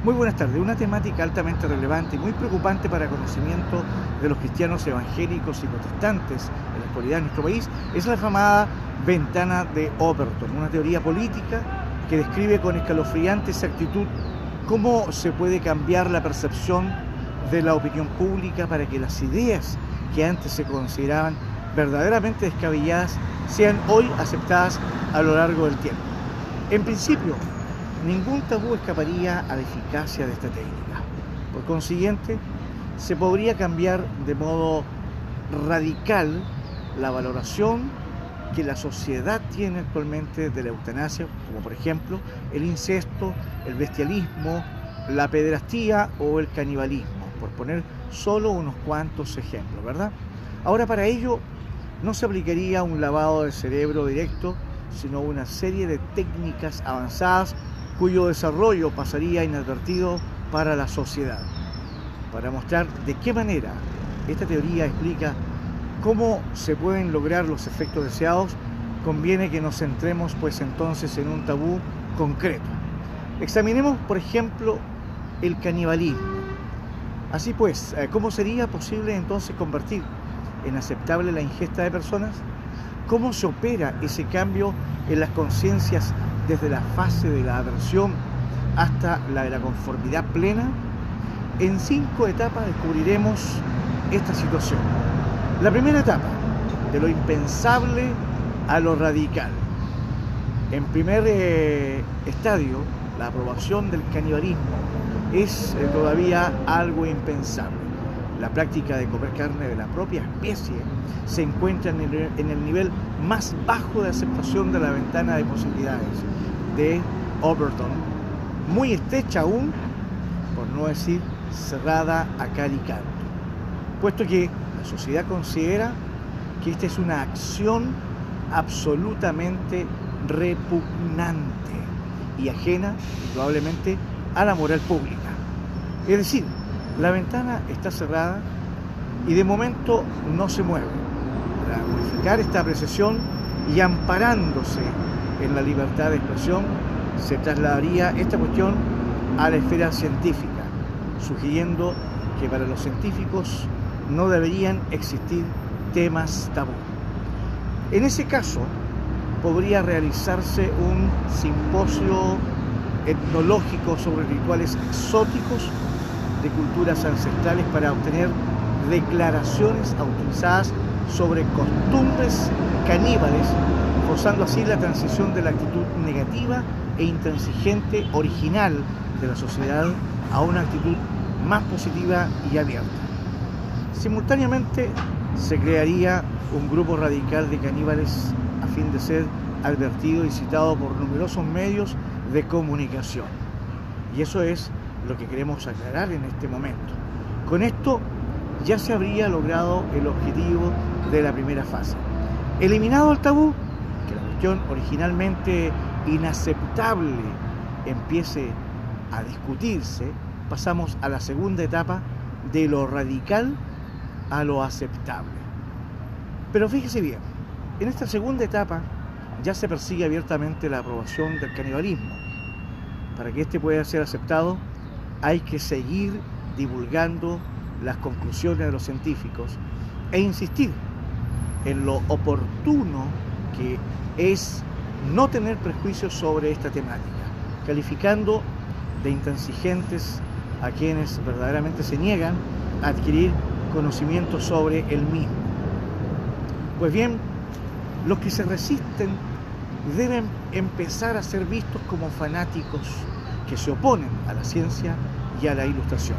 Muy buenas tardes. Una temática altamente relevante y muy preocupante para conocimiento de los cristianos evangélicos y protestantes en la actualidad en nuestro país es la afamada ventana de Overton, una teoría política que describe con escalofriante exactitud cómo se puede cambiar la percepción de la opinión pública para que las ideas que antes se consideraban verdaderamente descabelladas sean hoy aceptadas a lo largo del tiempo. En principio, ningún tabú escaparía a la eficacia de esta técnica. Por consiguiente, se podría cambiar de modo radical la valoración que la sociedad tiene actualmente de la eutanasia, como por ejemplo el incesto, el bestialismo, la pederastía o el canibalismo, por poner solo unos cuantos ejemplos, ¿verdad? Ahora, para ello no se aplicaría un lavado de cerebro directo, sino una serie de técnicas avanzadas cuyo desarrollo pasaría inadvertido para la sociedad. Para mostrar de qué manera esta teoría explica cómo se pueden lograr los efectos deseados, conviene que nos centremos pues entonces en un tabú concreto. Examinemos, por ejemplo, el canibalismo. Así pues, ¿cómo sería posible entonces convertir en aceptable la ingesta de personas? ¿Cómo se opera ese cambio en las conciencias desde la fase de la aversión hasta la de la conformidad plena? En 5 etapas descubriremos esta situación. La primera etapa, de lo impensable a lo radical. En primer estadio, la aprobación del canibalismo es todavía algo impensable. La práctica de comer carne de la propia especie se encuentra en el nivel más bajo de aceptación de la ventana de posibilidades de Overton, muy estrecha aún, por no decir cerrada a cal y canto, puesto que la sociedad considera que esta es una acción absolutamente repugnante y ajena, probablemente, a la moral pública. Es decir, la ventana está cerrada y de momento no se mueve. Para modificar esta apreciación y amparándose en la libertad de expresión, se trasladaría esta cuestión a la esfera científica, sugiriendo que para los científicos no deberían existir temas tabú. En ese caso, podría realizarse un simposio etnológico sobre rituales exóticos de culturas ancestrales para obtener declaraciones autorizadas sobre costumbres caníbales, forzando así la transición de la actitud negativa e intransigente original de la sociedad a una actitud más positiva y abierta. Simultáneamente se crearía un grupo radical de caníbales a fin de ser advertido y citado por numerosos medios de comunicación. Y eso es lo que queremos aclarar en este momento. Con esto ya se habría logrado el objetivo de la primera fase. Eliminado el tabú, que la cuestión originalmente inaceptable empiece a discutirse, pasamos a la segunda etapa, de lo radical a lo aceptable. Pero fíjese bien, en esta segunda etapa ya se persigue abiertamente la aprobación del canibalismo. Para que éste pueda ser aceptado, hay que seguir divulgando las conclusiones de los científicos e insistir en lo oportuno que es no tener prejuicios sobre esta temática, calificando de intransigentes a quienes verdaderamente se niegan a adquirir conocimiento sobre el mismo. Pues bien, los que se resisten deben empezar a ser vistos como fanáticos que se oponen a la ciencia y a la ilustración.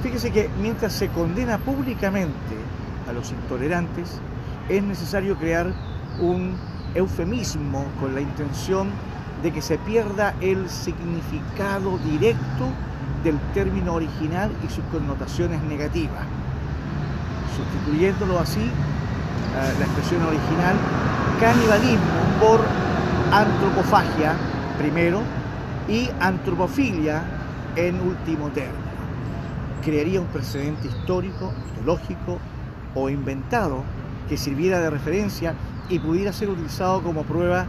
Fíjese que mientras se condena públicamente a los intolerantes, es necesario crear un eufemismo con la intención de que se pierda el significado directo del término original y sus connotaciones negativas, sustituyéndolo así, la expresión original, canibalismo, por antropofagia primero y antropofilia en último término. Crearía un precedente histórico, mitológico o inventado que sirviera de referencia y pudiera ser utilizado como prueba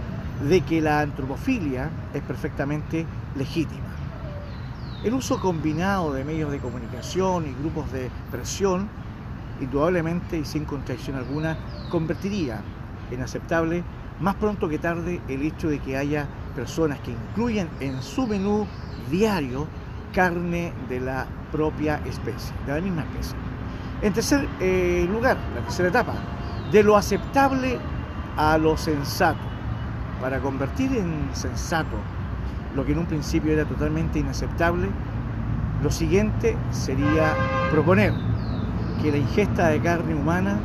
de que la antropofilia es perfectamente legítima. El uso combinado de medios de comunicación y grupos de presión, indudablemente y sin contradicción alguna, convertiría en aceptable más pronto que tarde el hecho de que haya personas que incluyan en su menú diario carne de la propia especie, de la misma especie. En tercer lugar, la tercera etapa, de lo aceptable a lo sensato. Para convertir en sensato lo que en un principio era totalmente inaceptable, lo siguiente sería proponer que la ingesta de carne humana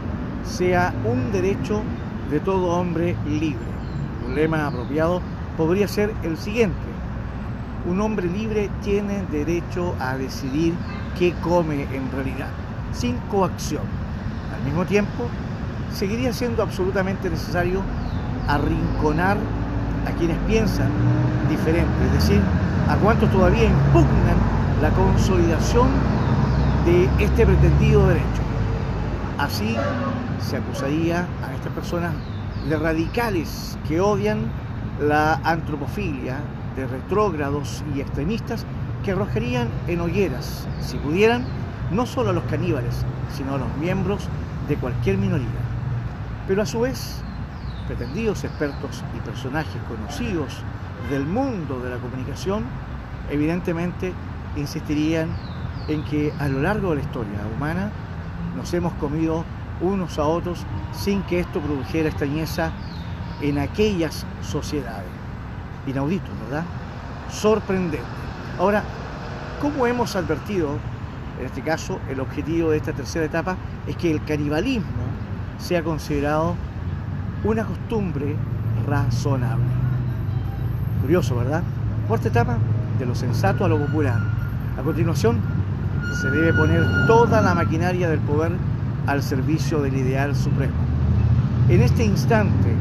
sea un derecho de todo hombre libre. Un lema apropiado podría ser el siguiente: un hombre libre tiene derecho a decidir qué come en realidad, sin coacción. Al mismo tiempo, seguiría siendo absolutamente necesario arrinconar a quienes piensan diferente, es decir, a cuantos todavía impugnan la consolidación de este pretendido derecho. Así se acusaría a estas personas de radicales que odian la antropofilia, de retrógrados y extremistas que arrojarían en hogueras, si pudieran, no solo a los caníbales, sino a los miembros de cualquier minoría. Pero a su vez, pretendidos expertos y personajes conocidos del mundo de la comunicación, evidentemente insistirían en que a lo largo de la historia humana nos hemos comido unos a otros sin que esto produjera extrañeza en aquellas sociedades. Inaudito, ¿verdad? Sorprendente. Ahora, como hemos advertido, en este caso, el objetivo de esta tercera etapa es que el canibalismo sea considerado una costumbre razonable. Curioso, ¿verdad? Cuarta etapa, de lo sensato a lo popular. A continuación, se debe poner toda la maquinaria del poder al servicio del ideal supremo. En este instante,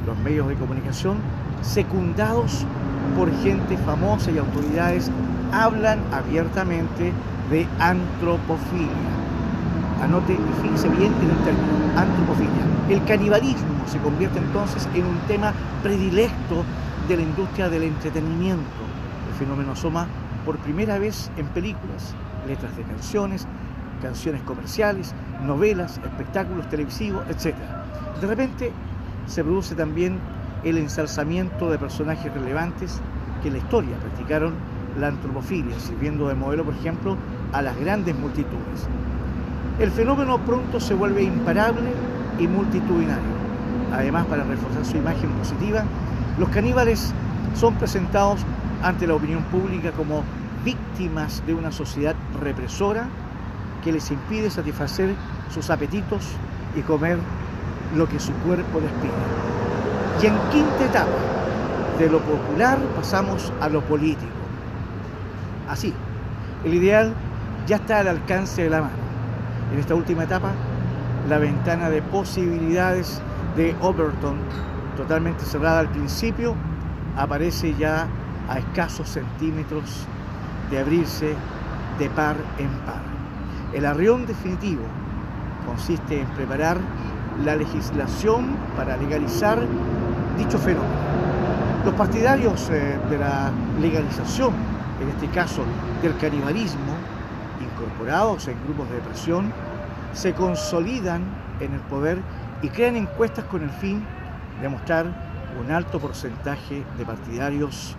los medios de comunicación, secundados por gente famosa y autoridades, hablan abiertamente de antropofilia. Anote y fíjese bien en el término, antropofilia. El canibalismo se convierte entonces en un tema predilecto de la industria del entretenimiento. El fenómeno asoma por primera vez en películas, letras de canciones, canciones comerciales, novelas, espectáculos televisivos, etc. De repente se produce también el ensalzamiento de personajes relevantes que en la historia practicaron la antropofilia, sirviendo de modelo, por ejemplo, a las grandes multitudes. El fenómeno pronto se vuelve imparable y multitudinario. Además, para reforzar su imagen positiva, los caníbales son presentados ante la opinión pública como víctimas de una sociedad represora que les impide satisfacer sus apetitos y comer lo que su cuerpo les pide. Y en quinta etapa, de lo popular pasamos a lo político. Así, el ideal ya está al alcance de la mano. En esta última etapa, la ventana de posibilidades de Overton, totalmente cerrada al principio, aparece ya a escasos centímetros de abrirse de par en par. El arrión definitivo consiste en preparar la legislación para legalizar dicho fenómeno. Los partidarios de la legalización, en este caso del canibalismo, incorporados en grupos de presión, se consolidan en el poder y crean encuestas con el fin de mostrar un alto porcentaje de partidarios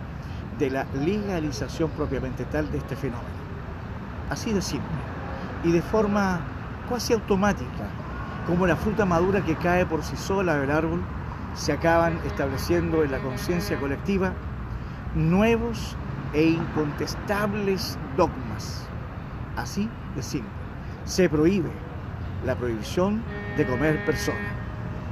de la legalización propiamente tal de este fenómeno. Así de simple y de forma casi automática, como la fruta madura que cae por sí sola del árbol, se acaban estableciendo en la conciencia colectiva nuevos e incontestables dogmas. Así de simple. Se prohíbe la prohibición de comer personas.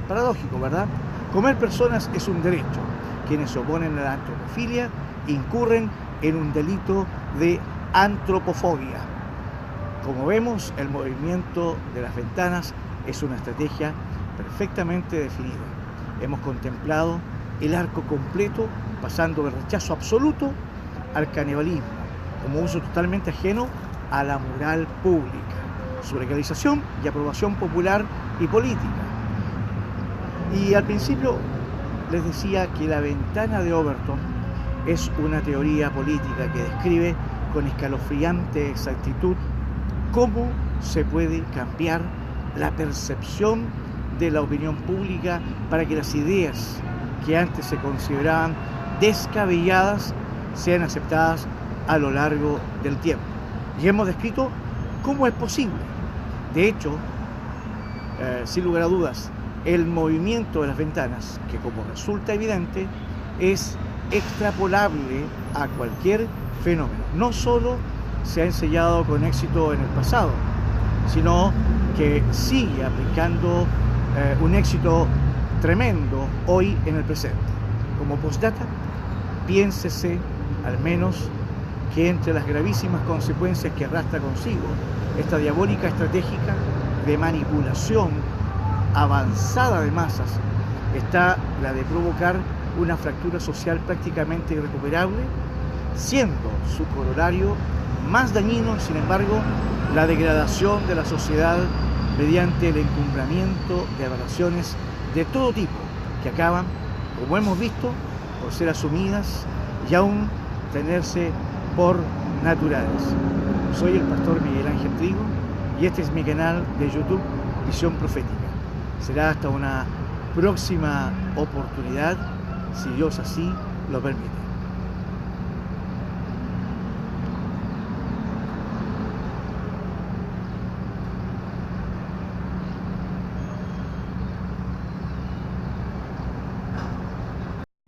Paradójico, ¿verdad? Comer personas es un derecho. Quienes se oponen a la antropofilia incurren en un delito de antropofobia. Como vemos, el movimiento de las ventanas es una estrategia perfectamente definida. Hemos contemplado el arco completo, pasando del rechazo absoluto al canibalismo, como uso totalmente ajeno a la moral pública, su legalización y aprobación popular y política. Y al principio les decía que la ventana de Overton es una teoría política que describe con escalofriante exactitud cómo se puede cambiar la percepción de la opinión pública para que las ideas que antes se consideraban descabelladas sean aceptadas a lo largo del tiempo. Y hemos descrito cómo es posible. De hecho, sin lugar a dudas, el movimiento de las ventanas, que como resulta evidente, es extrapolable a cualquier fenómeno. No solo se ha ensayado con éxito en el pasado, sino que sigue aplicando un éxito tremendo hoy en el presente. Como postdata, piénsese al menos que entre las gravísimas consecuencias que arrastra consigo esta diabólica estratégica de manipulación avanzada de masas está la de provocar una fractura social prácticamente irrecuperable, siendo su corolario más dañino, sin embargo, la degradación de la sociedad mediante el encumbramiento de aberraciones de todo tipo que acaban, como hemos visto, por ser asumidas y aún tenerse por naturales. Soy el pastor Miguel Ángel Trigo y este es mi canal de YouTube Visión Profética. Será hasta una próxima oportunidad, si Dios así lo permite.